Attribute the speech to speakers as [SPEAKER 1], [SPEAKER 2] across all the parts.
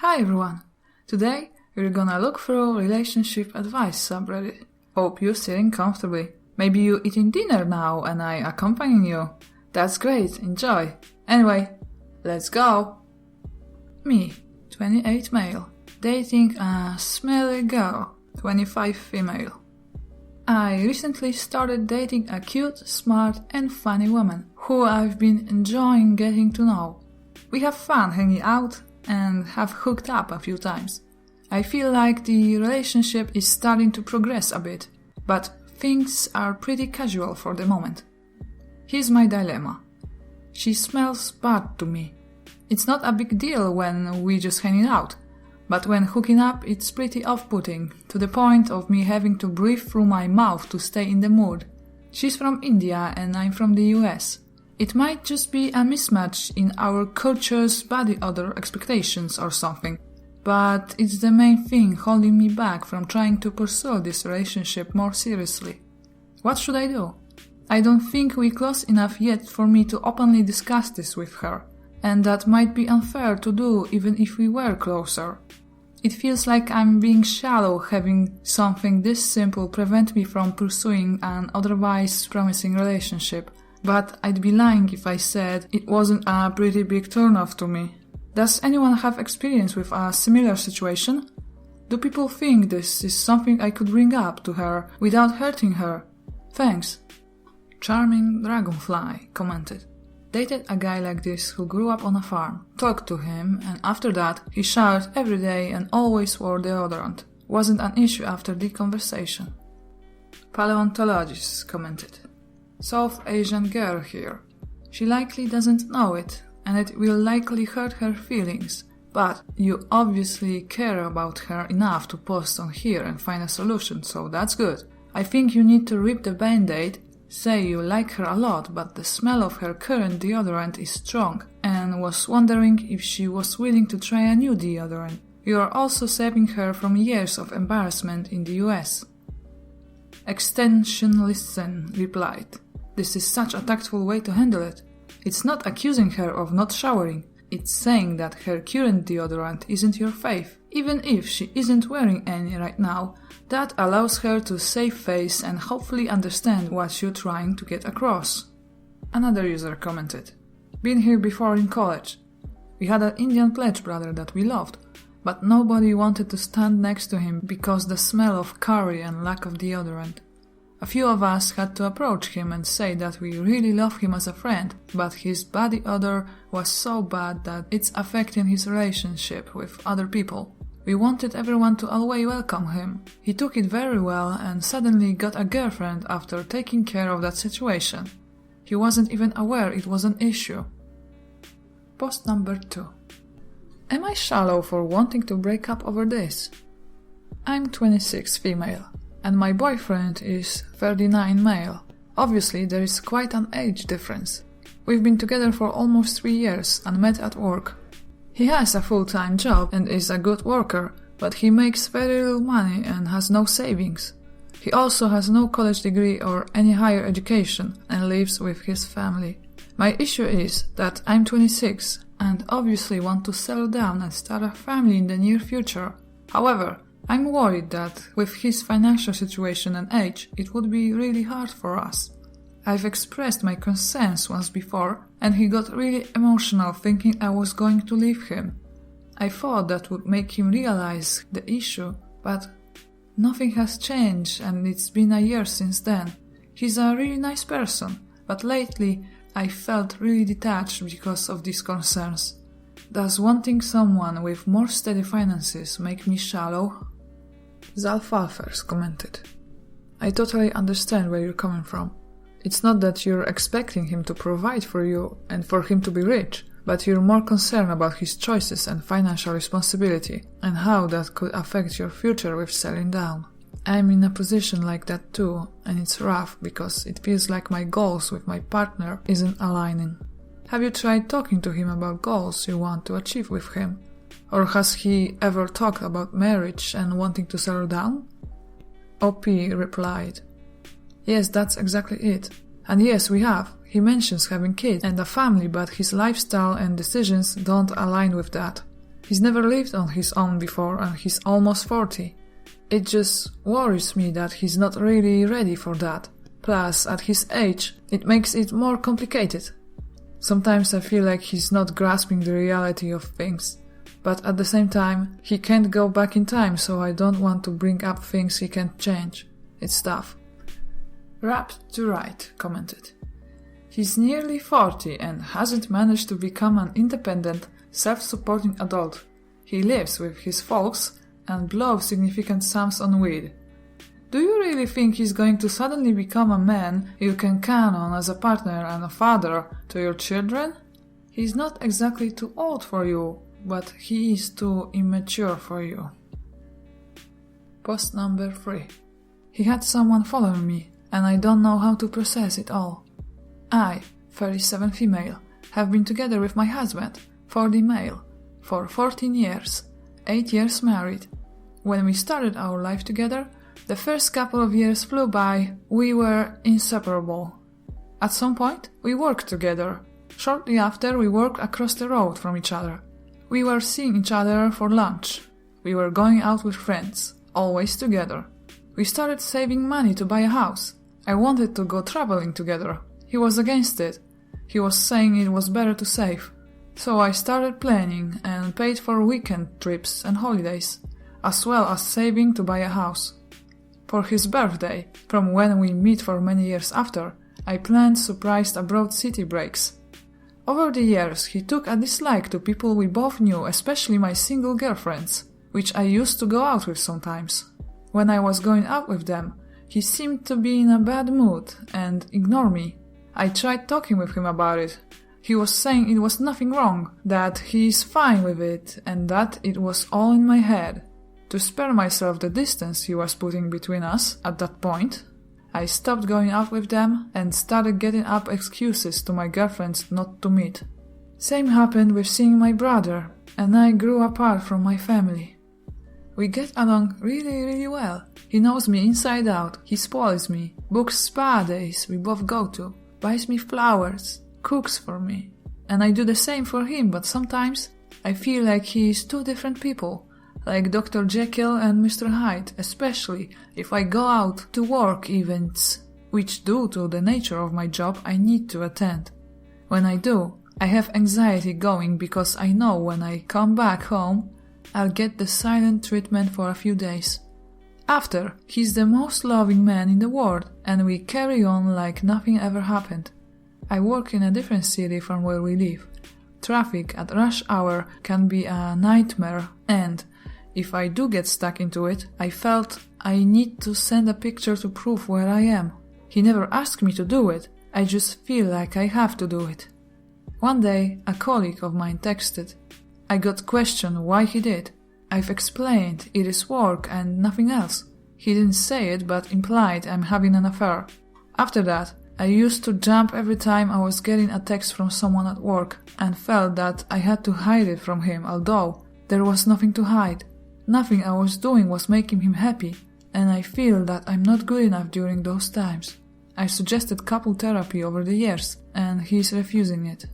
[SPEAKER 1] Hi everyone! Today we're gonna look through relationship advice subreddit. Hope you're sitting comfortably. Maybe you're eating dinner now and I accompanying you. That's great, enjoy. Anyway, let's go! Me, 28 male, dating a smelly girl, 25 female. I recently started dating a cute, smart and funny woman who I've been enjoying getting to know. We have fun hanging out and have hooked up a few times. I feel like the relationship is starting to progress a bit, but things are pretty casual for the moment. Here's my dilemma. She smells bad to me. It's not a big deal when we just hanging out, but when hooking up it's pretty off-putting, to the point of me having to breathe through my mouth to stay in the mood. She's from India and I'm from the US. It might just be a mismatch in our culture's body odor expectations or something, but it's the main thing holding me back from trying to pursue this relationship more seriously. What should I do? I don't think we're close enough yet for me to openly discuss this with her, and that might be unfair to do even if we were closer. It feels like I'm being shallow having something this simple prevent me from pursuing an otherwise promising relationship. But I'd be lying if I said it wasn't a pretty big turnoff to me. Does anyone have experience with a similar situation? Do people think this is something I could bring up to her without hurting her? Thanks. Charming Dragonfly commented. Dated a guy like this who grew up on a farm. Talked to him and after that he showered every day and always wore deodorant. Wasn't an issue after the conversation. Paleontologist commented. South Asian girl here. She likely doesn't know it, and it will likely hurt her feelings, but you obviously care about her enough to post on here and find a solution, so that's good. I think you need to rip the band-aid, say you like her a lot, but the smell of her current deodorant is strong, and was wondering if she was willing to try a new deodorant. You are also saving her from years of embarrassment in the US. Extension Listen replied. This is such a tactful way to handle it. It's not accusing her of not showering. It's saying that her current deodorant isn't your fave. Even if she isn't wearing any right now, that allows her to save face and hopefully understand what you're trying to get across. Another user commented. Been here before in college. We had an Indian pledge brother that we loved, but nobody wanted to stand next to him because the smell of curry and lack of deodorant. A few of us had to approach him and say that we really love him as a friend, but his body odor was so bad that it's affecting his relationship with other people. We wanted everyone to always welcome him. He took it very well and suddenly got a girlfriend after taking care of that situation. He wasn't even aware it was an issue. Post number 2. Am I shallow for wanting to break up over this? I'm 26 female. And my boyfriend is 39 male. Obviously, there is quite an age difference. We've been together for almost 3 years and met at work. He has a full-time job and is a good worker, but he makes very little money and has no savings. He also has no college degree or any higher education and lives with his family. My issue is that I'm 26 and obviously want to settle down and start a family in the near future. However, I'm worried that with his financial situation and age, it would be really hard for us. I've expressed my concerns once before, and he got really emotional thinking I was going to leave him. I thought that would make him realize the issue, but nothing has changed and it's been a year since then. He's a really nice person, but lately I felt really detached because of these concerns. Does wanting someone with more steady finances make me shallow? Zalfalfers commented. I totally understand where you're coming from. It's not that you're expecting him to provide for you and for him to be rich, but you're more concerned about his choices and financial responsibility and how that could affect your future with settling down. I'm in a position like that too, and it's rough because it feels like my goals with my partner isn't aligning. Have you tried talking to him about goals you want to achieve with him? Or has he ever talked about marriage and wanting to settle down? OP replied, Yes, that's exactly it. And yes, we have. He mentions having kids and a family, but his lifestyle and decisions don't align with that. He's never lived on his own before and he's almost 40. It just worries me that he's not really ready for that. Plus, at his age, it makes it more complicated. Sometimes I feel like he's not grasping the reality of things. But at the same time, he can't go back in time, so I don't want to bring up things he can't change. It's tough. Wrapped to Right commented. He's nearly 40 and hasn't managed to become an independent, self-supporting adult. He lives with his folks and blows significant sums on weed. Do you really think he's going to suddenly become a man you can count on as a partner and a father to your children? He's not exactly too old for you, but he is too immature for you. Post number 3. He had someone following me, and I don't know how to process it all. I, 37 female, have been together with my husband, 40 male, for 14 years, 8 years married. When we started our life together, the first couple of years flew by. We were inseparable. At some point, we worked together. Shortly after, we worked across the road from each other. We were seeing each other for lunch. We were going out with friends, always together. We started saving money to buy a house. I wanted to go traveling together. He was against it. He was saying it was better to save. So I started planning and paid for weekend trips and holidays, as well as saving to buy a house. For his birthday, from when we meet for many years after, I planned surprised abroad city breaks. Over the years, he took a dislike to people we both knew, especially my single girlfriends, which I used to go out with sometimes. When I was going out with them, he seemed to be in a bad mood and ignore me. I tried talking with him about it. He was saying it was nothing wrong, that he is fine with it, and that it was all in my head. To spare myself the distance he was putting between us at that point, I stopped going out with them and started getting up excuses to my girlfriends not to meet. Same happened with seeing my brother, and I grew apart from my family. We get along really well. He knows me inside out, he spoils me, books spa days we both go to, buys me flowers, cooks for me. And I do the same for him, but sometimes I feel like he is two different people, like Dr. Jekyll and Mr. Hyde, especially if I go out to work events, which due to the nature of my job I need to attend. When I do, I have anxiety going because I know when I come back home, I'll get the silent treatment for a few days. After, he's the most loving man in the world, and we carry on like nothing ever happened. I work in a different city from where we live. Traffic at rush hour can be a nightmare, and if I do get stuck into it, I felt I need to send a picture to prove where I am. He never asked me to do it, I just feel like I have to do it. One day, a colleague of mine texted. I got questioned why he did. I've explained it is work and nothing else. He didn't say it but implied I'm having an affair. After that, I used to jump every time I was getting a text from someone at work and felt that I had to hide it from him, although there was nothing to hide. Nothing I was doing was making him happy, and I feel that I'm not good enough during those times. I suggested couple therapy over the years, and he's refusing it.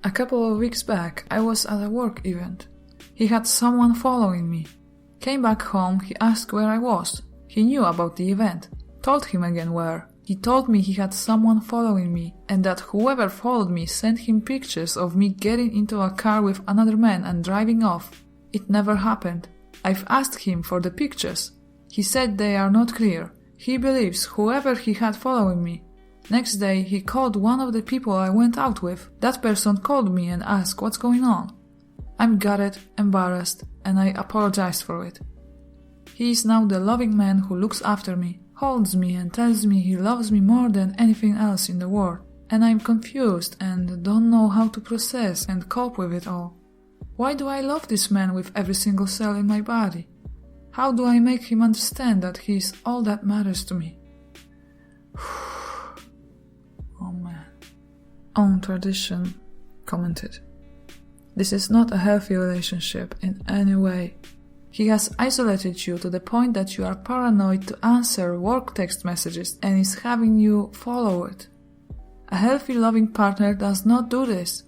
[SPEAKER 1] A couple of weeks back, I was at a work event. He had someone following me. Came back home, he asked where I was. He knew about the event. Told him again where. He told me he had someone following me, and that whoever followed me sent him pictures of me getting into a car with another man and driving off. It never happened. I've asked him for the pictures. He said they are not clear. He believes whoever he had following me. Next day, he called one of the people I went out with. That person called me and asked what's going on. I'm gutted, embarrassed, and I apologized for it. He is now the loving man who looks after me, holds me and tells me he loves me more than anything else in the world. And I'm confused and don't know how to process and cope with it all. Why do I love this man with every single cell in my body? How do I make him understand that he is all that matters to me? Oh man. Own Tradition commented. This is not a healthy relationship in any way. He has isolated you to the point that you are paranoid to answer work text messages and is having you follow it. A healthy loving partner does not do this.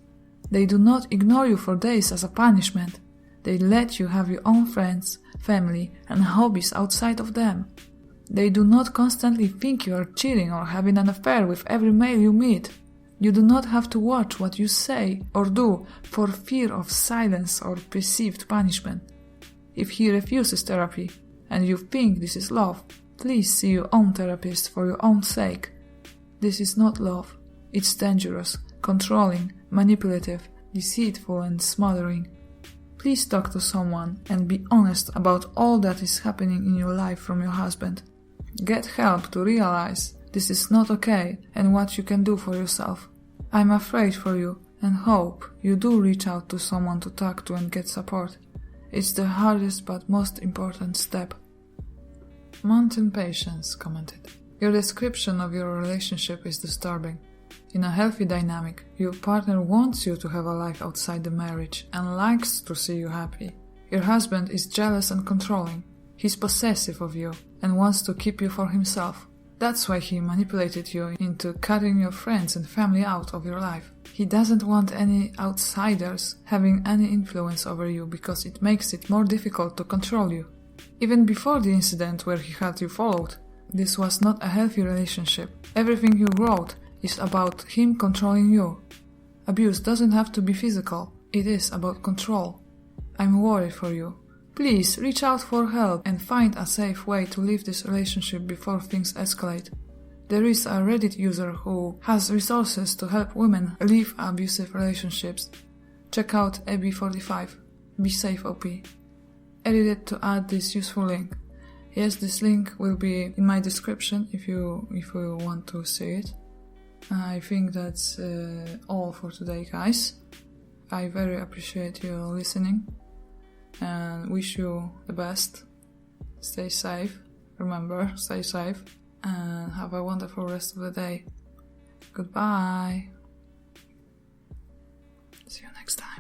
[SPEAKER 1] They do not ignore you for days as a punishment. They let you have your own friends, family, and hobbies outside of them. They do not constantly think you are cheating or having an affair with every male you meet. You do not have to watch what you say or do for fear of silence or perceived punishment. If he refuses therapy and you think this is love, please see your own therapist for your own sake. This is not love. It's dangerous, controlling, manipulative, deceitful, and smothering. Please talk to someone and be honest about all that is happening in your life from your husband. Get help to realize this is not okay and what you can do for yourself. I'm afraid for you and hope you do reach out to someone to talk to and get support. It's the hardest but most important step. Mountain Patience commented, "Your description of your relationship is disturbing. In a healthy dynamic, your partner wants you to have a life outside the marriage and likes to see you happy. Your husband is jealous and controlling. He's possessive of you and wants to keep you for himself. That's why he manipulated you into cutting your friends and family out of your life. He doesn't want any outsiders having any influence over you because it makes it more difficult to control you. Even before the incident where he had you followed, this was not a healthy relationship. Everything you wrote is about him controlling you. Abuse doesn't have to be physical. It is about control. I'm worried for you. Please reach out for help and find a safe way to leave this relationship before things escalate. There is a Reddit user who has resources to help women leave abusive relationships. Check out AB45. Be safe, OP. Edited to add this useful link. Yes, this link will be in my description if you want to see it. I think that's all for today, guys. I very appreciate you listening and wish you the best. Stay safe. Remember, stay safe and have a wonderful rest of the day. Goodbye. See you next time.